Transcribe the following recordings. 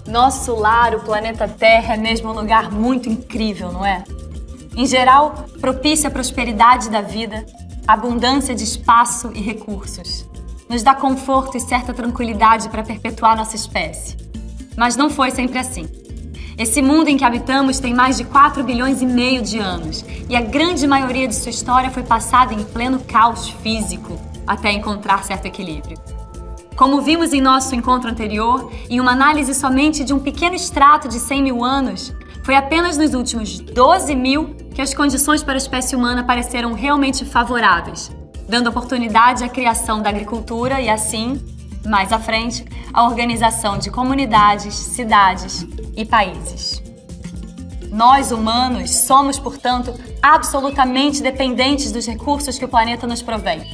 Nosso lar, o planeta Terra, é mesmo um lugar muito incrível, não é? Em geral, propicia a prosperidade da vida, abundância de espaço e recursos. Nos dá conforto e certa tranquilidade para perpetuar nossa espécie. Mas não foi sempre assim. Esse mundo em que habitamos tem mais de 4,5 bilhões de anos, e a grande maioria de sua história foi passada em pleno caos físico, até encontrar certo equilíbrio. Como vimos em nosso encontro anterior, em uma análise somente de um pequeno extrato de 100 mil anos, foi apenas nos últimos 12 mil que as condições para a espécie humana pareceram realmente favoráveis, dando oportunidade à criação da agricultura e, assim, mais à frente, a organização de comunidades, cidades e países. Nós, humanos, somos, portanto, absolutamente dependentes dos recursos que o planeta nos provém,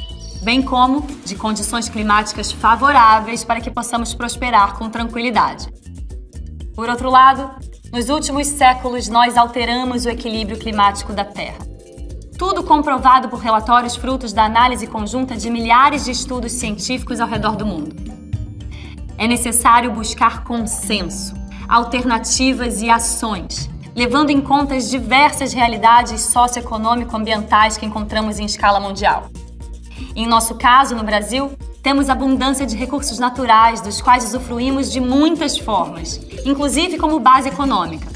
bem como de condições climáticas favoráveis para que possamos prosperar com tranquilidade. Por outro lado, nos últimos séculos nós alteramos o equilíbrio climático da Terra. Tudo comprovado por relatórios frutos da análise conjunta de milhares de estudos científicos ao redor do mundo. É necessário buscar consenso, alternativas e ações, levando em conta as diversas realidades socioeconômico-ambientais que encontramos em escala mundial. Em nosso caso, no Brasil, temos abundância de recursos naturais, dos quais usufruímos de muitas formas, inclusive como base econômica.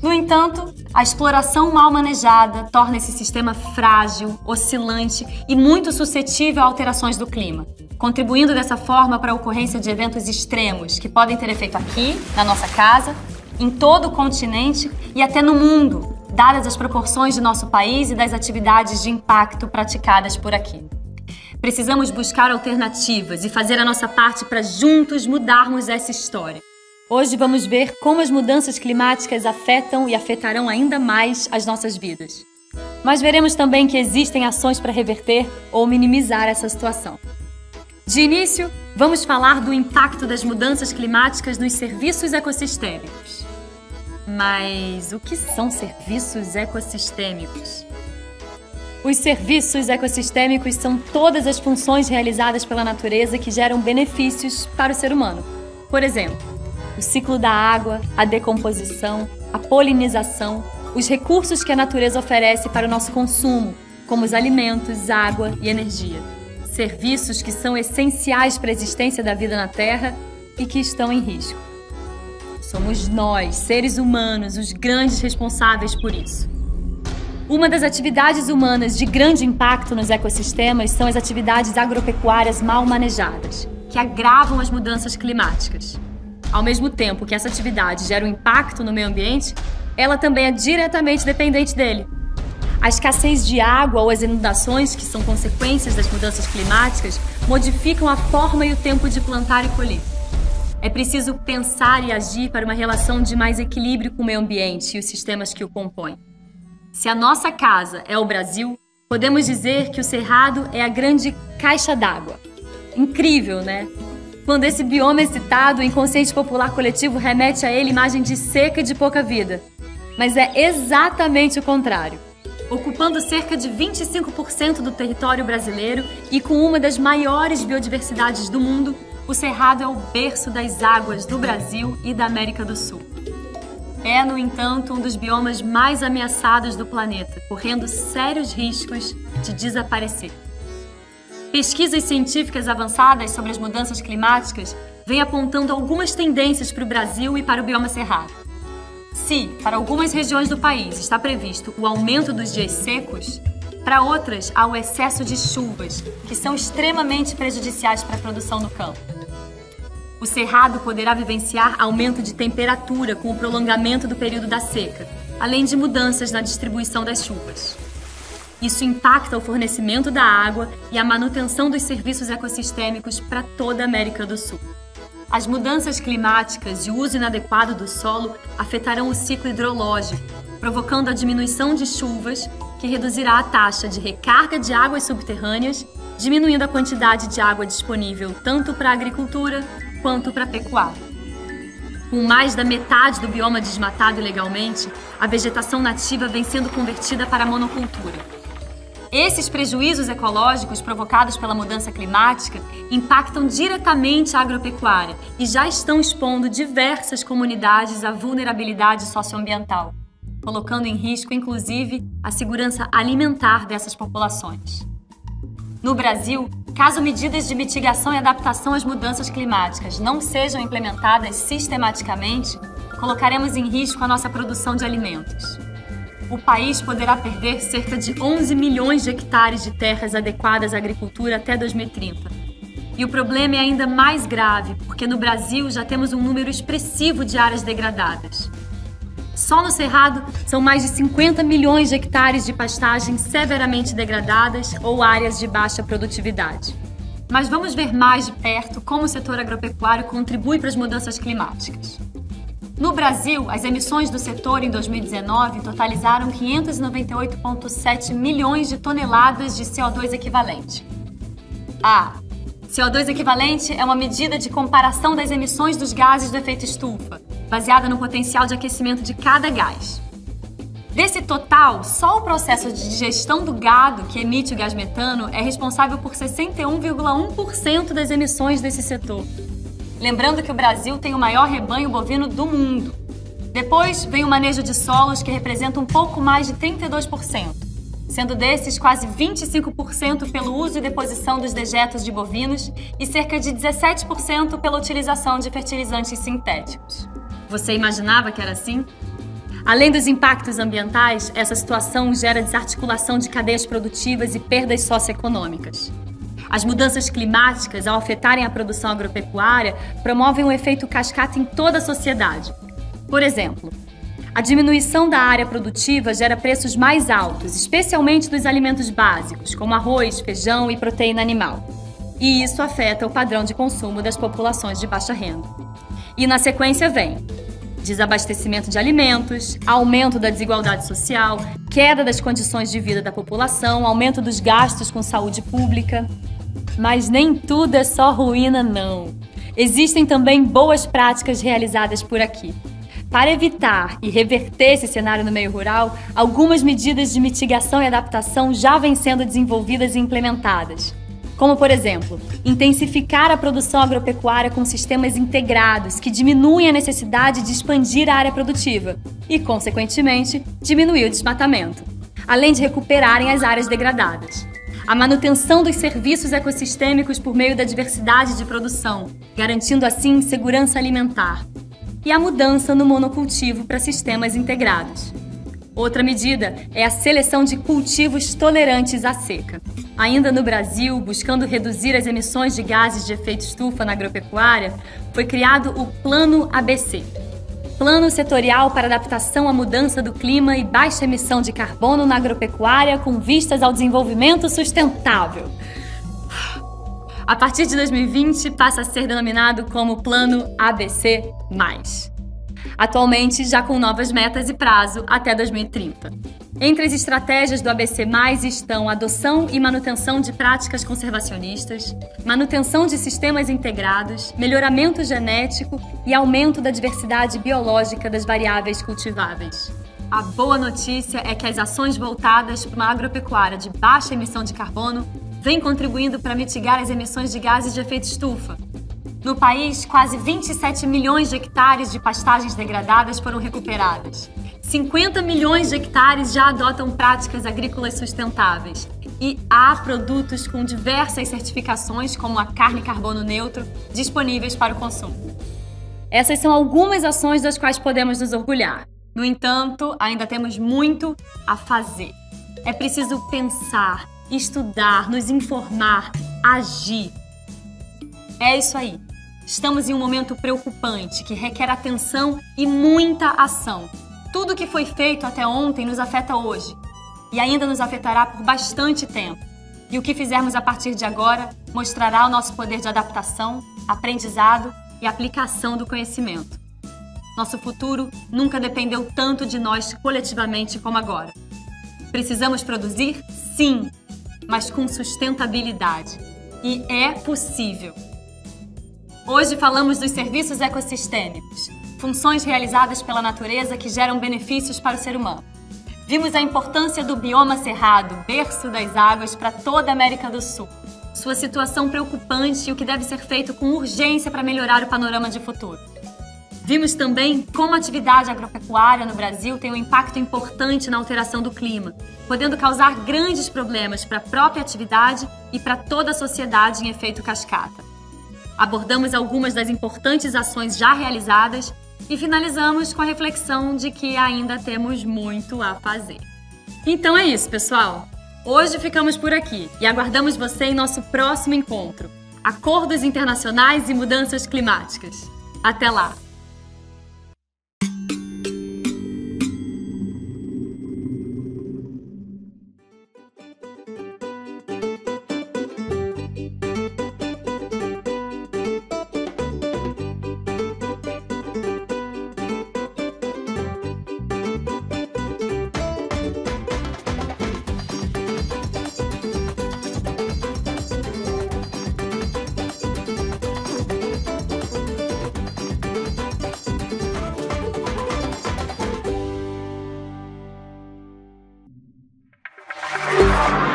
No entanto, a exploração mal manejada torna esse sistema frágil, oscilante e muito suscetível a alterações do clima, contribuindo dessa forma para a ocorrência de eventos extremos que podem ter efeito aqui, na nossa casa, em todo o continente e até no mundo, dadas as proporções de nosso país e das atividades de impacto praticadas por aqui. Precisamos buscar alternativas e fazer a nossa parte para juntos mudarmos essa história. Hoje vamos ver como as mudanças climáticas afetam e afetarão ainda mais as nossas vidas. Mas veremos também que existem ações para reverter ou minimizar essa situação. De início, vamos falar do impacto das mudanças climáticas nos serviços ecossistêmicos. Mas o que são serviços ecossistêmicos? Os serviços ecossistêmicos são todas as funções realizadas pela natureza que geram benefícios para o ser humano. Por exemplo, o ciclo da água, a decomposição, a polinização, os recursos que a natureza oferece para o nosso consumo, como os alimentos, água e energia. Serviços que são essenciais para a existência da vida na Terra e que estão em risco. Somos nós, seres humanos, os grandes responsáveis por isso. Uma das atividades humanas de grande impacto nos ecossistemas são as atividades agropecuárias mal manejadas, que agravam as mudanças climáticas. Ao mesmo tempo que essa atividade gera um impacto no meio ambiente, ela também é diretamente dependente dele. A escassez de água ou as inundações, que são consequências das mudanças climáticas, modificam a forma e o tempo de plantar e colher. É preciso pensar e agir para uma relação de mais equilíbrio com o meio ambiente e os sistemas que o compõem. Se a nossa casa é o Brasil, podemos dizer que o Cerrado é a grande caixa d'água. Incrível, né? Quando esse bioma é citado, o inconsciente popular coletivo remete a ele imagem de seca e de pouca vida. Mas é exatamente o contrário. Ocupando cerca de 25% do território brasileiro e com uma das maiores biodiversidades do mundo, o Cerrado é o berço das águas do Brasil e da América do Sul. É, no entanto, um dos biomas mais ameaçados do planeta, correndo sérios riscos de desaparecer. Pesquisas científicas avançadas sobre as mudanças climáticas vêm apontando algumas tendências para o Brasil e para o bioma cerrado. Se, para algumas regiões do país, está previsto o aumento dos dias secos, para outras há o excesso de chuvas, que são extremamente prejudiciais para a produção no campo. O Cerrado poderá vivenciar aumento de temperatura com o prolongamento do período da seca, além de mudanças na distribuição das chuvas. Isso impacta o fornecimento da água e a manutenção dos serviços ecossistêmicos para toda a América do Sul. As mudanças climáticas e o uso inadequado do solo afetarão o ciclo hidrológico, provocando a diminuição de chuvas, que reduzirá a taxa de recarga de águas subterrâneas, diminuindo a quantidade de água disponível tanto para a agricultura quanto para a pecuária. Com mais da metade do bioma desmatado ilegalmente, a vegetação nativa vem sendo convertida para a monocultura. Esses prejuízos ecológicos provocados pela mudança climática impactam diretamente a agropecuária e já estão expondo diversas comunidades à vulnerabilidade socioambiental, colocando em risco, inclusive, a segurança alimentar dessas populações. No Brasil, caso medidas de mitigação e adaptação às mudanças climáticas não sejam implementadas sistematicamente, colocaremos em risco a nossa produção de alimentos. O país poderá perder cerca de 11 milhões de hectares de terras adequadas à agricultura até 2030. E o problema é ainda mais grave, porque no Brasil já temos um número expressivo de áreas degradadas. Só no Cerrado são mais de 50 milhões de hectares de pastagens severamente degradadas ou áreas de baixa produtividade. Mas vamos ver mais de perto como o setor agropecuário contribui para as mudanças climáticas. No Brasil, as emissões do setor em 2019 totalizaram 598,7 milhões de toneladas de CO2 equivalente. CO2 equivalente é uma medida de comparação das emissões dos gases do efeito estufa, baseada no potencial de aquecimento de cada gás. Desse total, só o processo de digestão do gado, que emite o gás metano, é responsável por 61,1% das emissões desse setor. Lembrando que o Brasil tem o maior rebanho bovino do mundo. Depois vem o manejo de solos, que representa um pouco mais de 32%, sendo desses quase 25% pelo uso e deposição dos dejetos de bovinos e cerca de 17% pela utilização de fertilizantes sintéticos. Você imaginava que era assim? Além dos impactos ambientais, essa situação gera desarticulação de cadeias produtivas e perdas socioeconômicas. As mudanças climáticas, ao afetarem a produção agropecuária, promovem um efeito cascata em toda a sociedade. Por exemplo, a diminuição da área produtiva gera preços mais altos, especialmente dos alimentos básicos, como arroz, feijão e proteína animal. E isso afeta o padrão de consumo das populações de baixa renda. E na sequência vem desabastecimento de alimentos, aumento da desigualdade social, queda das condições de vida da população, aumento dos gastos com saúde pública. Mas nem tudo é só ruína, não. Existem também boas práticas realizadas por aqui. Para evitar e reverter esse cenário no meio rural, algumas medidas de mitigação e adaptação já vêm sendo desenvolvidas e implementadas. Como, por exemplo, intensificar a produção agropecuária com sistemas integrados que diminuem a necessidade de expandir a área produtiva e, consequentemente, diminuir o desmatamento, além de recuperarem as áreas degradadas. A manutenção dos serviços ecossistêmicos por meio da diversidade de produção, garantindo assim segurança alimentar. E a mudança no monocultivo para sistemas integrados. Outra medida é a seleção de cultivos tolerantes à seca. Ainda no Brasil, buscando reduzir as emissões de gases de efeito estufa na agropecuária, foi criado o Plano ABC. Plano Setorial para Adaptação à Mudança do Clima e Baixa Emissão de Carbono na Agropecuária com vistas ao desenvolvimento sustentável. A partir de 2020, passa a ser denominado como Plano ABC+. Atualmente, já com novas metas e prazo até 2030. Entre as estratégias do ABC+, estão adoção e manutenção de práticas conservacionistas, manutenção de sistemas integrados, melhoramento genético e aumento da diversidade biológica das variáveis cultiváveis. A boa notícia é que as ações voltadas para uma agropecuária de baixa emissão de carbono vêm contribuindo para mitigar as emissões de gases de efeito estufa. No país, quase 27 milhões de hectares de pastagens degradadas foram recuperadas. 50 milhões de hectares já adotam práticas agrícolas sustentáveis. E há produtos com diversas certificações, como a carne carbono neutro, disponíveis para o consumo. Essas são algumas ações das quais podemos nos orgulhar. No entanto, ainda temos muito a fazer. É preciso pensar, estudar, nos informar, agir. É isso aí. Estamos em um momento preocupante que requer atenção e muita ação. Tudo que foi feito até ontem nos afeta hoje e ainda nos afetará por bastante tempo. E o que fizermos a partir de agora mostrará o nosso poder de adaptação, aprendizado e aplicação do conhecimento. Nosso futuro nunca dependeu tanto de nós coletivamente como agora. Precisamos produzir? Sim, mas com sustentabilidade. E é possível. Hoje falamos dos serviços ecossistêmicos, funções realizadas pela natureza que geram benefícios para o ser humano. Vimos a importância do bioma cerrado, berço das águas para toda a América do Sul. Sua situação preocupante e o que deve ser feito com urgência para melhorar o panorama de futuro. Vimos também como a atividade agropecuária no Brasil tem um impacto importante na alteração do clima, podendo causar grandes problemas para a própria atividade e para toda a sociedade em efeito cascata. Abordamos algumas das importantes ações já realizadas e finalizamos com a reflexão de que ainda temos muito a fazer. Então é isso, pessoal! Hoje ficamos por aqui e aguardamos você em nosso próximo encontro. Acordos internacionais e mudanças climáticas. Até lá!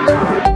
Música